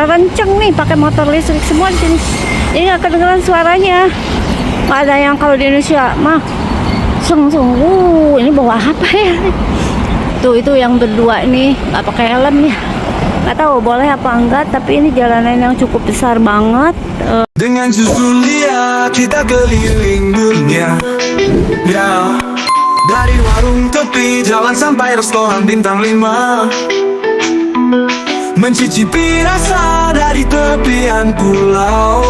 karena kenceng nih pakai motor listrik semua di sini. Jadi nggak kedengeran suaranya. Nggak ada yang kalau di Indonesia mah ini bawa apa ya? Tuh itu yang berdua ini nggak pakai helm ya. Nggak tahu boleh apa enggak, tapi ini jalanan yang cukup besar banget. Dengan susu lihat kita keliling dunia, ya. Dari warung tepi jalan sampai restoran bintang 5, mencicipi rasa dari tepian pulau.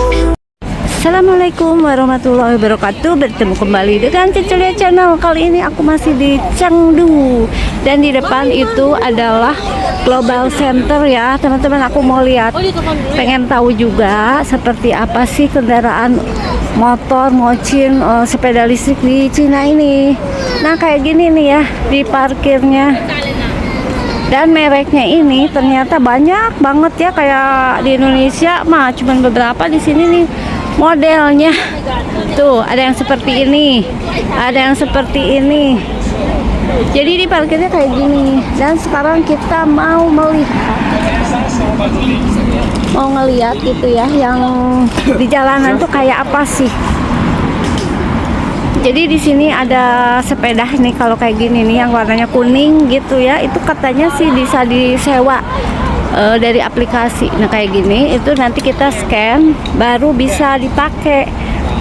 Assalamualaikum warahmatullahi wabarakatuh. Bertemu kembali dengan Cecelia Channel. Kali ini aku masih di Chengdu, dan di depan itu adalah Global Center ya teman-teman. Aku mau lihat, pengen tahu juga seperti apa sih kendaraan motor, mocin, sepeda listrik di Cina ini. Nah kayak gini nih ya di parkirnya. Dan mereknya ini ternyata banyak banget ya, kayak di Indonesia mah cuman beberapa, di sini nih modelnya. Tuh ada yang seperti ini, ada yang seperti ini. Jadi di parkirnya kayak gini. Dan sekarang kita mau melihat, mau ngeliat gitu ya, yang di jalanan tuh kayak apa sih. Jadi di sini ada sepeda nih kalau kayak gini nih yang warnanya kuning gitu ya. Itu katanya sih bisa disewa dari aplikasi. Nah kayak gini itu nanti kita scan baru bisa dipakai.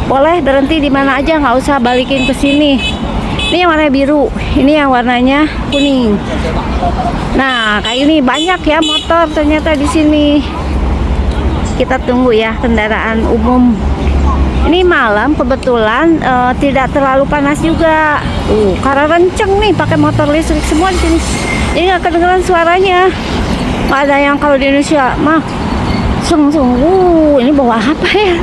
Boleh berhenti di mana aja, nggak usah balikin ke sini. Ini yang warna biru, ini yang warnanya kuning. Nah kayak ini banyak ya motor ternyata di sini. Kita tunggu ya kendaraan umum. Ini malam kebetulan tidak terlalu panas juga. Karena kenceng nih pakai motor listrik semua di sini. Jadi nggak kedengeran suaranya. Nggak ada yang kalau di Indonesia mah ini bawa apa ya?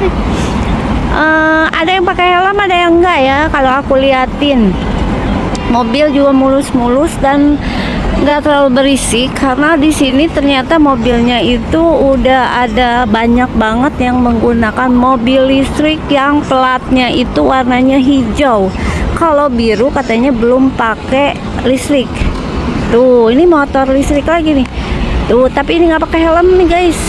Ada yang pakai helm, ada yang enggak ya. Kalau aku liatin mobil juga mulus-mulus dan nggak terlalu berisik, karena di sini ternyata mobilnya itu udah ada banyak banget yang menggunakan mobil listrik yang platnya itu warnanya hijau. Kalau biru katanya belum pakai listrik. Tuh ini motor listrik lagi nih. Tuh tapi ini nggak pakai helm nih guys.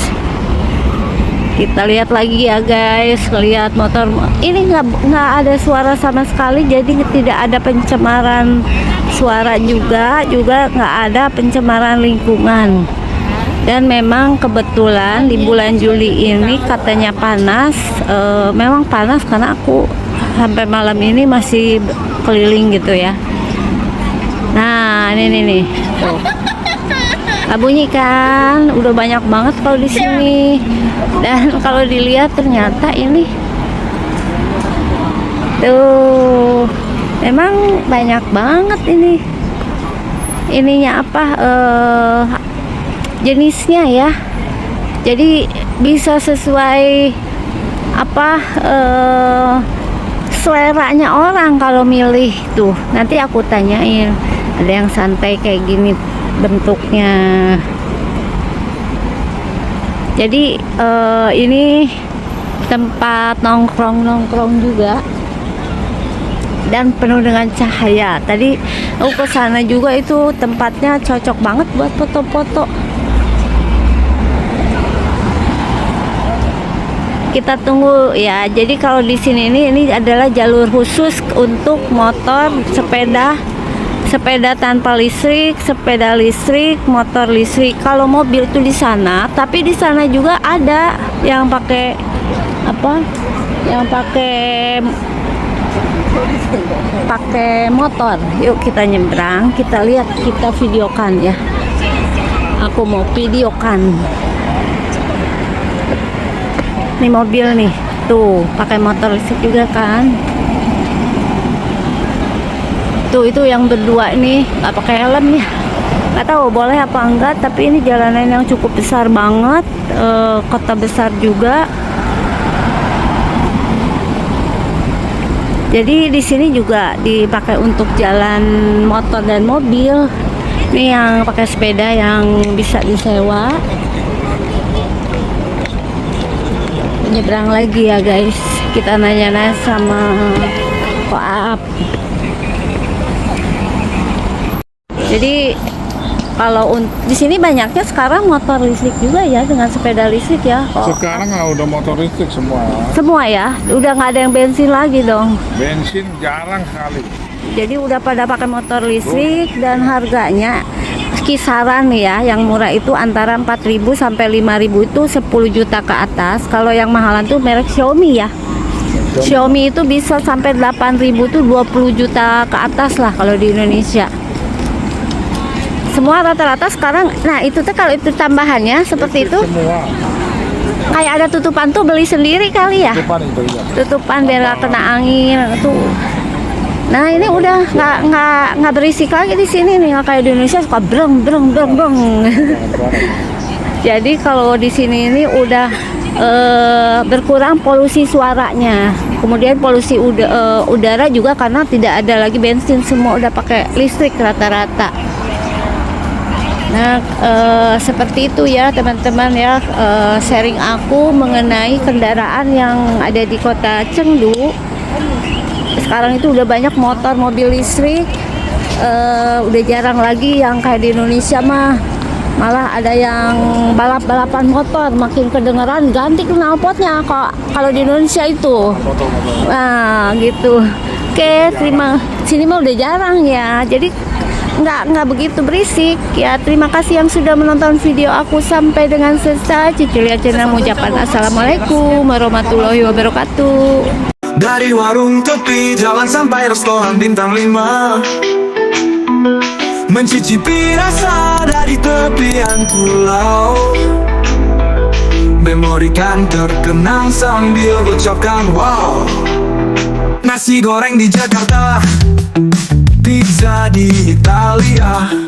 Kita lihat lagi ya guys, lihat motor ini nggak ada suara sama sekali, jadi tidak ada pencemaran suara juga nggak ada pencemaran lingkungan. Dan memang kebetulan di bulan Juli ini katanya panas, memang panas karena aku sampai malam ini masih keliling gitu ya. Nah ini nih tuh. Bunyi kan udah banyak banget kalau di sini. Dan kalau dilihat ternyata ini tuh memang banyak banget ini ininya apa jenisnya ya. Jadi bisa sesuai apa seleranya orang kalau milih. Tuh nanti aku tanyain, ada yang santai kayak gini bentuknya. Jadi ini tempat nongkrong juga dan penuh dengan cahaya. Tadi aku ke sana juga, itu tempatnya cocok banget buat foto-foto. Kita tunggu ya. Jadi kalau di sini ini adalah jalur khusus untuk motor, sepeda tanpa listrik, sepeda listrik, motor listrik. Kalau mobil itu di sana, tapi di sana juga ada yang pakai apa? Yang pakai motor. Yuk kita nyebrang, kita lihat, kita videokan ya. Aku mau videokan. Ini mobil nih, tuh pakai motor listrik juga kan. Tuh itu yang berdua ini nggak pakai helm ya. Nggak tahu boleh apa enggak, tapi ini jalanan yang cukup besar banget, kota besar juga. Jadi di sini juga dipakai untuk jalan motor dan mobil. Ini yang pakai sepeda yang bisa disewa. Nyebrang lagi ya guys. Kita nanya-nanya sama koap. Jadi Kalau di sini banyaknya sekarang motor listrik juga ya, dengan sepeda listrik ya. Sekarang udah motor listrik semua. Semua ya, udah nggak ada yang bensin lagi dong. Bensin jarang sekali. Jadi udah pada pakai motor listrik dan harganya kisaran nih ya, yang murah itu antara 4.000 sampai 5.000 itu 10 juta ke atas. Kalau yang mahalan tuh merek Xiaomi ya. Xiaomi itu bisa sampai 8.000 tuh 20 juta ke atas lah kalau di Indonesia. Semua rata-rata sekarang, nah itu tuh kalau itu tambahannya seperti itu, Semua. kayak ada tutupan tuh beli sendiri kali ya. Depan itu ya. Tutupan biar nggak kena angin tuh. Nah ini udah nggak berisik lagi di sini nih, nggak kayak di Indonesia suka breng breng breng breng. Jadi kalau di sini ini udah berkurang polusi suaranya, kemudian polusi udara juga karena tidak ada lagi bensin, semua udah pakai listrik rata-rata. Nah seperti itu ya teman-teman ya, sharing aku mengenai kendaraan yang ada di kota Chengdu. Sekarang itu udah banyak motor mobil listrik, udah jarang lagi yang kayak di Indonesia mah. Malah ada yang balap-balapan motor, makin kedengeran ganti knalpotnya kalau di Indonesia itu. Nah gitu. Oke, terima. Sini mah udah jarang ya. Jadi nggak begitu berisik ya. Terima kasih yang sudah menonton video aku sampai dengan selesai. Cucu lihat channel mengucapkan assalamualaikum warahmatullahi wabarakatuh. Dari warung tepi jalan sampai restoran bintang 5, mencicipi rasa dari tepian pulau. Memori kan terkenang sambil ucapkan wow. Nasi goreng di Jakarta, pizza di Italia.